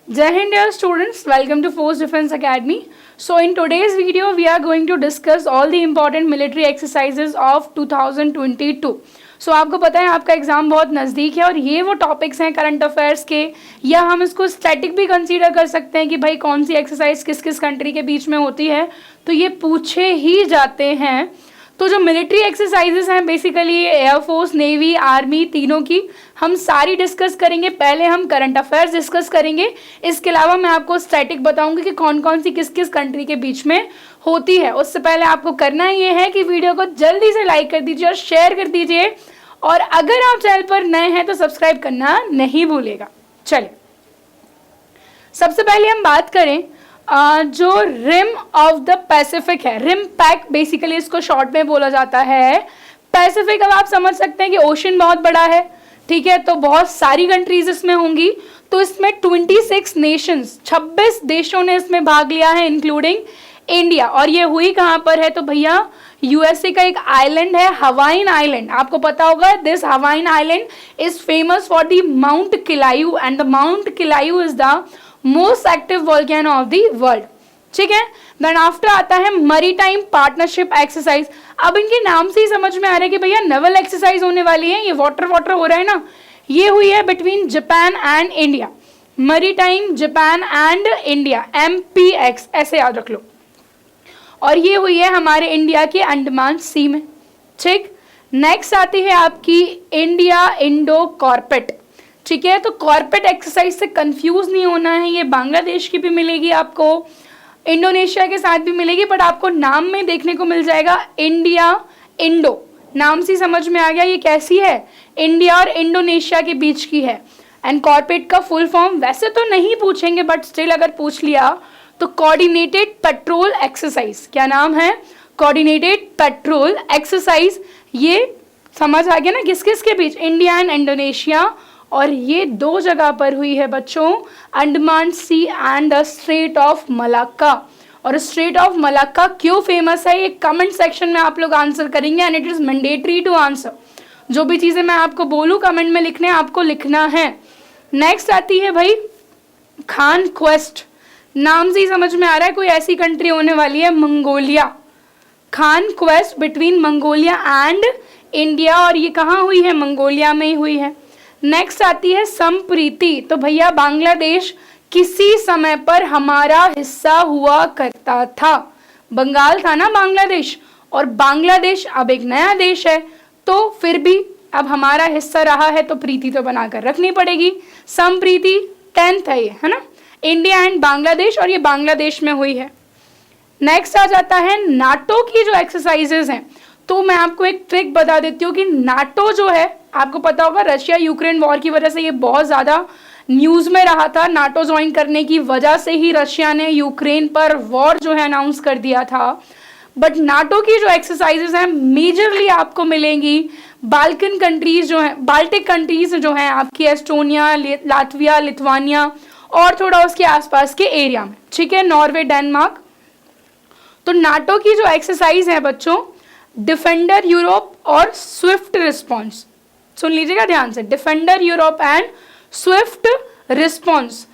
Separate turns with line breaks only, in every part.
Jai Hind dear students, welcome to Force Defense Academy. So in today's video we are going to discuss all the important military exercises of 2022. So आपको पता है आपका exam बहुत नज़दीक है और ये वो टॉपिक्स हैं करंट अफेयर्स के, या हम इसको स्टैटिक भी कंसीडर कर सकते हैं कि भाई कौन सी एक्सरसाइज किस किस कंट्री के बीच में होती है, तो ये पूछे ही जाते हैं। तो जो मिलिट्री एक्सरसाइजेस हैं बेसिकली एयरफोर्स, नेवी, आर्मी तीनों की हम सारी डिस्कस करेंगे। पहले हम करंट अफेयर्स डिस्कस करेंगे, इसके अलावा मैं आपको स्टैटिक बताऊंगी कि कौन कौन सी किस किस कंट्री के बीच में होती है। उससे पहले आपको करना ये है कि वीडियो को जल्दी से लाइक कर दीजिए और शेयर कर दीजिए, और अगर आप चैनल पर नए हैं तो सब्सक्राइब करना नहीं भूलेगा। चलिए सबसे पहले हम बात करें जो रिम ऑफ द पैसिफिक है, रिम पैक बेसिकली इसको शॉर्ट में बोला जाता है। पैसिफिक अब आप समझ सकते हैं कि ओशन बहुत बड़ा है, ठीक है, तो बहुत सारी कंट्रीज इसमें होंगी। तो इसमें 26 नेशंस, 26 देशों ने इसमें भाग लिया है इंक्लूडिंग इंडिया। और ये हुई कहाँ पर है, तो भैया यूएसए का एक आइलैंड है हवाइन आइलैंड, आपको पता होगा। This Hawaiian island is famous for the mount किलायू and the mount किलायू is the most active volcano of the world, ठीक है। देन आफ्टर आता है मैरीटाइम पार्टनरशिप एक्सरसाइज। अब इनके नाम से ही समझ में आ रहा है कि भैया नेवल एक्सरसाइज होने वाली है, ये वाटर हो रहा है ना। ये हुई है between Japan and India, maritime Japan and India, MPX ऐसे याद रख लो। और ये हुई है हमारे इंडिया के अंडमान सी में, ठीक। नेक्स्ट आती है आपकी इंडिया इंडो कॉर्पेट, ठीक है। तो कॉर्पेट एक्सरसाइज से कंफ्यूज नहीं होना है, ये बांग्लादेश की भी मिलेगी आपको, इंडोनेशिया के साथ भी मिलेगी, बट आपको नाम में देखने को मिल जाएगा इंडिया इंडो। नाम से समझ में आ गया ये कैसी है, इंडिया और इंडोनेशिया के बीच की है। एंड कॉर्पेट का फुल फॉर्म वैसे तो नहीं पूछेंगे, बट स्टिल अगर पूछ लिया तो कोऑर्डिनेटेड पेट्रोल एक्सरसाइज। क्या नाम है, कोऑर्डिनेटेड पेट्रोल एक्सरसाइज। ये समझ आ गया ना किस किस के बीच, इंडिया एंड इंडोनेशिया। और ये दो जगह पर हुई है बच्चों, Andaman sea and the strait of Malacca. और स्ट्रेट ऑफ मलाक्का क्यों फेमस है, ये कमेंट सेक्शन में आप लोग आंसर करेंगे and it is mandatory to answer. जो भी चीजें मैं आपको बोलूं कमेंट में लिखने आपको लिखना है। नेक्स्ट आती है भाई खान क्वेस्ट, नाम से ही समझ में आ रहा है कोई ऐसी कंट्री होने वाली है, Mongolia. Khan quest between Mongolia and India, और ये कहाँ हुई है, मंगोलिया में ही हुई है। नेक्स्ट आती है संप्रीति, तो भैया बांग्लादेश किसी समय पर हमारा हिस्सा हुआ करता था, बंगाल था ना बांग्लादेश, और बांग्लादेश अब एक नया देश है, तो फिर भी अब हमारा हिस्सा रहा है तो प्रीति तो बनाकर रखनी पड़ेगी। संप्रीति 10th है ये, है ना, इंडिया एंड बांग्लादेश, और ये बांग्लादेश में हुई है। नेक्स्ट आ जाता है नाटो की जो एक्सरसाइजेज हैं। तो मैं आपको एक ट्रिक बता देती हूँ कि नाटो जो है, आपको पता होगा रशिया यूक्रेन वॉर की वजह से ये बहुत ज़्यादा न्यूज़ में रहा था। नाटो ज्वाइन करने की वजह से ही रशिया ने यूक्रेन पर वॉर जो है अनाउंस कर दिया था। बट नाटो की जो एक्सरसाइजेज हैं मेजरली आपको मिलेंगी बाल्कन कंट्रीज जो हैं, बाल्टिक कंट्रीज जो हैं आपकी, एस्टोनिया, लाटविया, लिथुआनिया और थोड़ा उसके आसपास के एरिया में, ठीक है, नॉर्वे, डेनमार्क। तो नाटो की जो एक्सरसाइज है बच्चों, डिफेंडर यूरोप और स्विफ्ट रिस्पॉन्स, सुन लीजिएगा ध्यान से, defender Europe and Swift response.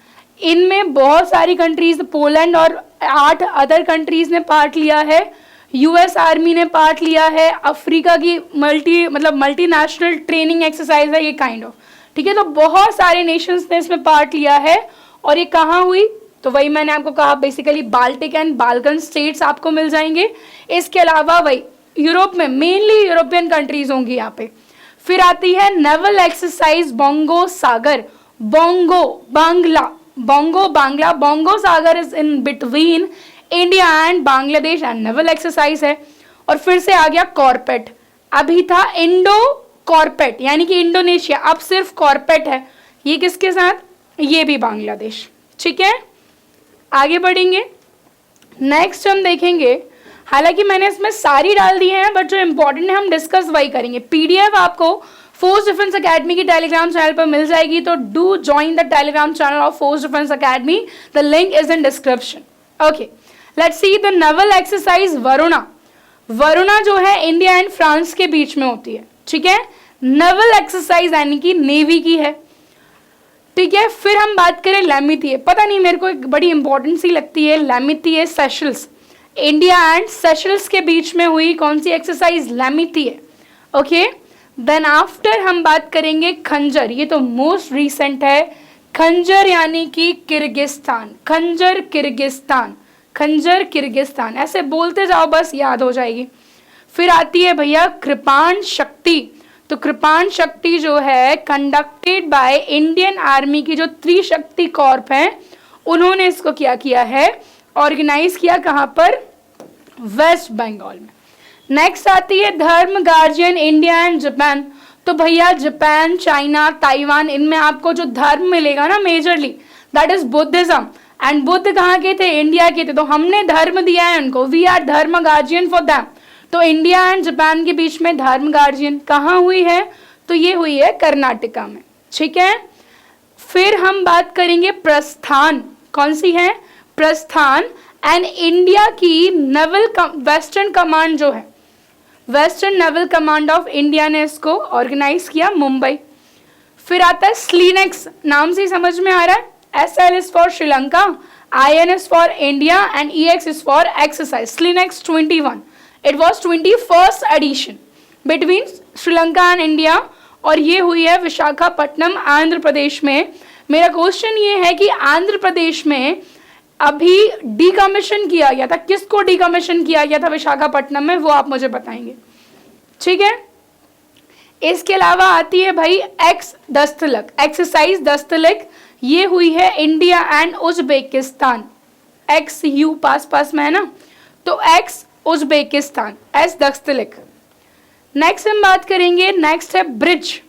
इनमें बहुत सारी कंट्रीज, पोलैंड और 8 अदर कंट्रीज ने पार्ट लिया है, यूएस आर्मी ने पार्ट लिया है, अफ्रीका की मल्टीनेशनल ट्रेनिंग एक्सरसाइज है ये काइंड ऑफ, ठीक है। तो बहुत सारे नेशंस ने इसमें पार्ट लिया है। और ये कहाँ हुई, तो वही मैंने आपको कहा basically Baltic and Balkan states आपको मिल जाएंगे। इसके अलावा वही यूरोप में मेनली यूरोपियन कंट्रीज होंगी यहाँ पे। फिर आती है naval exercise bongo Sagar, bongo Bangla, bongo Sagar is in between India and Bangladesh and naval exercise है। और फिर से आ गया कॉर्पेट, अभी था इंडो कॉर्पेट यानी कि इंडोनेशिया, अब सिर्फ कॉर्पेट है। ये किसके साथ, ये भी बांग्लादेश, ठीक है। आगे बढ़ेंगे, नेक्स्ट हम देखेंगे, हालांकि मैंने इसमें सारी डाल दी हैं बट जो इंपॉर्टेंट है हम डिस्कस वही करेंगे। PDF आपको फोर्स डिफेंस अकेडमी की टेलीग्राम चैनल पर मिल जाएगी, तो do join the Telegram channel of force defence academy, the link is in description. Okay, let's see the naval exercise Varuna. Varuna जो है इंडिया एंड फ्रांस के बीच में होती है, ठीक है। नेवल एक्सरसाइज यानी कि नेवी की है। ठीक है। फिर हम बात करें लैमिथिए, पता नहीं मेरे को एक बड़ी इंपॉर्टेंट सी लगती है लैमिथिए सेशल्स, इंडिया एंड सेशल्स के बीच में हुई कौन सी एक्सरसाइज, लैमिथिए। ओके, देन आफ्टर हम बात करेंगे खंजर, ये तो मोस्ट रिसेंट है, खंजर यानी कि किर्गिस्तान, खंजर किर्गिस्तान, खंजर किर्गिस्तान, ऐसे बोलते जाओ बस याद हो जाएगी। फिर आती है भैया कृपाण शक्ति, तो कृपाण शक्ति जो है कंडक्टेड बाय इंडियन आर्मी की जो त्रिशक्ति कॉर्प है, उन्होंने इसको क्या किया है, ऑर्गेनाइज किया, कहाँ पर, वेस्ट बंगाल में। नेक्स्ट आती है धर्म गार्जियन इंडिया एंड जापान, तो भैया जापान, चाइना, ताइवान, इनमें आपको जो धर्म मिलेगा ना majorly, that is Buddhism, and Buddha कहाँ के थे, इंडिया के थे, तो हमने धर्म दिया है उनको, वी आर धर्म गार्जियन फॉर दैम। तो इंडिया एंड जापान के बीच में धर्म गार्जियन कहाँ हुई है, तो ये हुई है कर्नाटका में, ठीक है। फिर हम बात करेंगे प्रस्थान, कौन सी है, प्रस्थान, एंड इंडिया की नेवल वेस्टर्न कमांड जो है, western naval command of India ने इसको ऑर्गेनाइज किया मुंबई। फिर आता है स्लीनेक्स, नाम से ही समझ में आ रहा है, SL is for Sri Lanka, IN is for India and EX is for exercise. SLINEX 21, it was 21st edition between Sri Lanka and India, और ये हुई है विशाखापट्टनम आंध्र प्रदेश में। मेरा क्वेश्चन ये है कि आंध्र प्रदेश में अभी डीकमीशन किया गया था, किसको डीकमीशन किया गया था विशाखापट्टनम में, वो आप मुझे बताएंगे, ठीक है। इसके अलावा आती है भाई एक्स दस्तलक, एक्सरसाइज दस्तलक, ये हुई है इंडिया एंड उज्बेकिस्तान, XU पास में है ना, तो एक्स उज्बेकिस्तान, एस दस्तलक। नेक्स्ट हम बात करेंगे, नेक्स्ट है ब्रिज,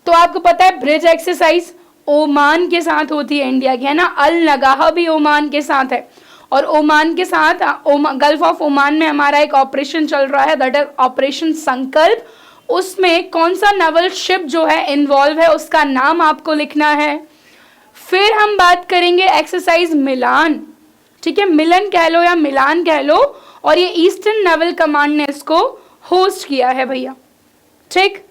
तो आपको पता है ब्रिज एक्सरसाइज ओमान के साथ होती है इंडिया की, है ना, अल नगाह भी ओमान के साथ है, और ओमान के साथ गल्फ ऑफ ओमान में हमारा एक ऑपरेशन चल रहा है, दैट इज ऑपरेशन संकल्प। उसमें कौन सा नेवल शिप जो है इन्वॉल्व है, उसका नाम आपको लिखना है। फिर हम बात करेंगे एक्सरसाइज मिलान, ठीक है, मिलन कह लो या मिलान कह लो, और ये ईस्टर्न नेवल कमांड ने इसको होस्ट किया है भैया, ठीक,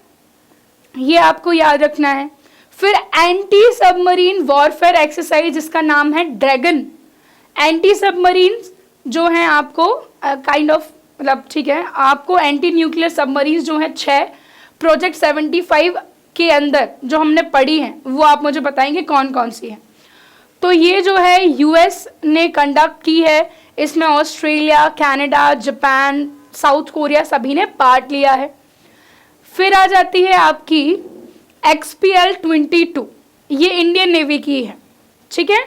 ये आपको याद रखना है। फिर एंटी सबमरीन वॉरफेयर एक्सरसाइज जिसका नाम है ड्रैगन, एंटी सबमरीन जो है आपको काइंड ऑफ मतलब, ठीक है, आपको एंटी न्यूक्लियर सबमरीन जो है 6 प्रोजेक्ट 75 के अंदर जो हमने पढ़ी हैं, वो आप मुझे बताएंगे कौन कौन सी है। तो ये जो है US ने कंडक्ट की है, इसमें Australia, Canada, Japan, south Korea सभी ने पार्ट लिया है। फिर आ जाती है आपकी XPL 22, ये इंडियन नेवी की है, ठीक है।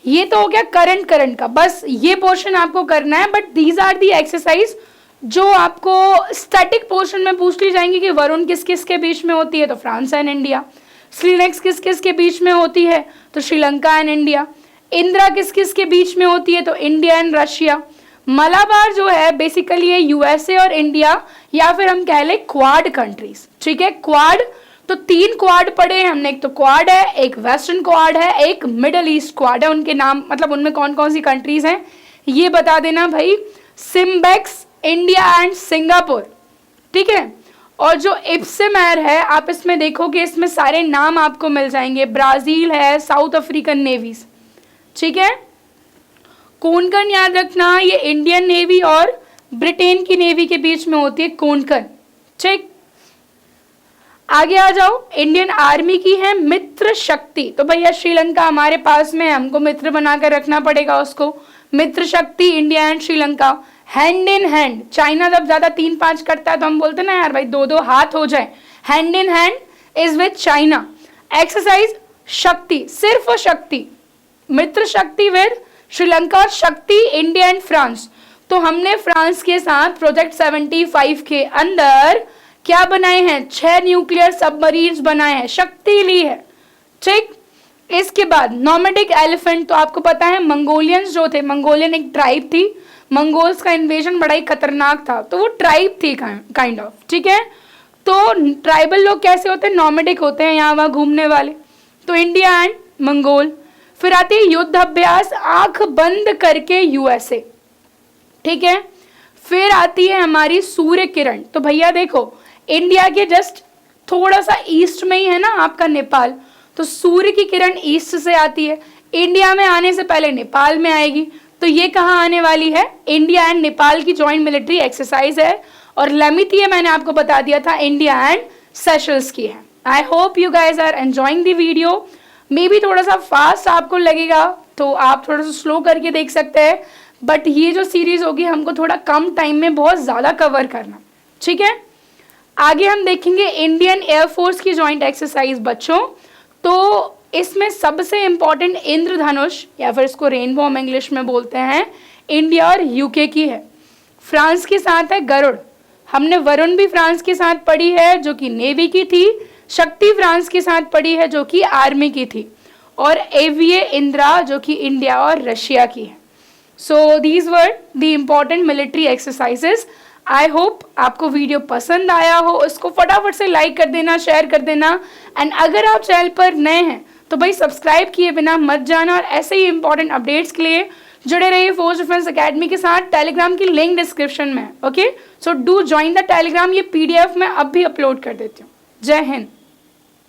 ये तो हो गया करंट का, बस ये पोर्शन आपको करना है, but these are the exercise जो आपको स्टैटिक पोर्शन में पूछ ली जाएंगी कि वरुण किस किस के बीच में होती है, तो फ्रांस एंड इंडिया। स्लीनेक्स किस किस के बीच में होती है, तो श्रीलंका एंड इंडिया। इंदिरा किस किस के बीच में होती है, तो इंडिया एंड रशिया। मलाबार जो है बेसिकली है USA और इंडिया, या फिर हम कह लें क्वाड कंट्रीज, ठीक है, क्वाड। तो 3 क्वाड पढ़े हैं हमने, एक तो क्वाड है, एक वेस्टर्न क्वाड है, एक मिडल ईस्ट क्वाड है। उनके नाम मतलब उनमें कौन कौन सी कंट्रीज हैं ये बता देना भाई, सिम्बेक्स, इंडिया एंड सिंगापुर, ठीक है। और जो इप्सिमैर है, आप इसमें देखोगे इसमें सारे नाम आपको मिल जाएंगे, ब्राजील है, साउथ अफ्रीकन नेवीज, ठीक है। कोनकन याद रखना, ये इंडियन नेवी और ब्रिटेन की नेवी के बीच में होती है कोनकन, ठीक। आगे आ जाओ, इंडियन आर्मी की है मित्र शक्ति, तो भैया श्रीलंका हमारे पास में, हमको मित्र बनाकर रखना पड़ेगा उसको। मित्र शक्ति India and Sri Lanka, hand in hand. China जब ज्यादा 3-5 करता है तो हम बोलते हैं ना यार भाई 2-2 हाथ हो जाए, hand in hand is with China. Exercise शक्ति, सिर्फ शक्ति, मित्र शक्ति विद श्रीलंका, शक्ति इंडिया एंड फ्रांस। तो हमने फ्रांस के साथ प्रोजेक्ट 75 के अंदर क्या बनाए हैं, 6 न्यूक्लियर सबमरीन्स बनाए हैं, शक्ति ली है, ठीक। इसके बाद नोमैडिक एलिफेंट, तो आपको पता है मंगोलियंस जो थे, मंगोलियन एक ट्राइब थी, मंगोल्स का इन्वेजन बड़ा ही खतरनाक था, तो वो ट्राइब थी काइंड ऑफ, ठीक है। तो ट्राइबल लोग कैसे होते हैं, नोमैडिक होते हैं, यहाँ वहाँ घूमने वाले, तो इंडिया एंड मंगोल। फिर आती है युद्ध अभ्यास आंख बंद करके USA, ठीक है। फिर आती है हमारी सूर्य किरण, तो भैया देखो इंडिया के जस्ट थोड़ा सा ईस्ट में ही है ना आपका नेपाल, तो सूर्य की किरण ईस्ट से आती है, इंडिया में आने से पहले नेपाल में आएगी, तो ये कहाँ आने वाली है, इंडिया एंड नेपाल की जॉइंट मिलिट्री एक्सरसाइज है। और लमिती मैंने आपको बता दिया था इंडिया एंड सेशल्स की है। I hope you guys are enjoying the video. Maybe थोड़ा सा फास्ट आपको लगेगा तो आप थोड़ा सा स्लो करके देख सकते हैं, बट ये जो सीरीज होगी हमको थोड़ा कम टाइम में बहुत ज़्यादा कवर करना, ठीक है। आगे हम देखेंगे इंडियन एयरफोर्स की जॉइंट एक्सरसाइज बच्चों। तो इसमें सबसे इम्पॉर्टेंट इंद्रधनुष या फिर इसको रेनबो हम इंग्लिश में बोलते हैं, इंडिया और यूके की है। फ्रांस के साथ है गरुड़, हमने वरुण भी फ्रांस के साथ पढ़ी है जो कि नेवी की थी, शक्ति फ्रांस के साथ पढ़ी है जो कि आर्मी की थी, और एवीए इंदिरा जो कि इंडिया और रशिया की है। So these were the important military exercises. I hope आपको वीडियो पसंद आया हो, इसको फटाफट से लाइक कर देना, शेयर कर देना, एंड अगर आप चैनल पर नए हैं तो भाई सब्सक्राइब किए बिना मत जाना, और ऐसे ही इंपॉर्टेंट अपडेट्स के लिए जुड़े रहिए फोर्स डिफेंस एकेडमी के साथ। टेलीग्राम की लिंक डिस्क्रिप्शन में, okay. So do join the Telegram, ये PDF मैं अब भी अपलोड कर देती हूँ। जय हिंद।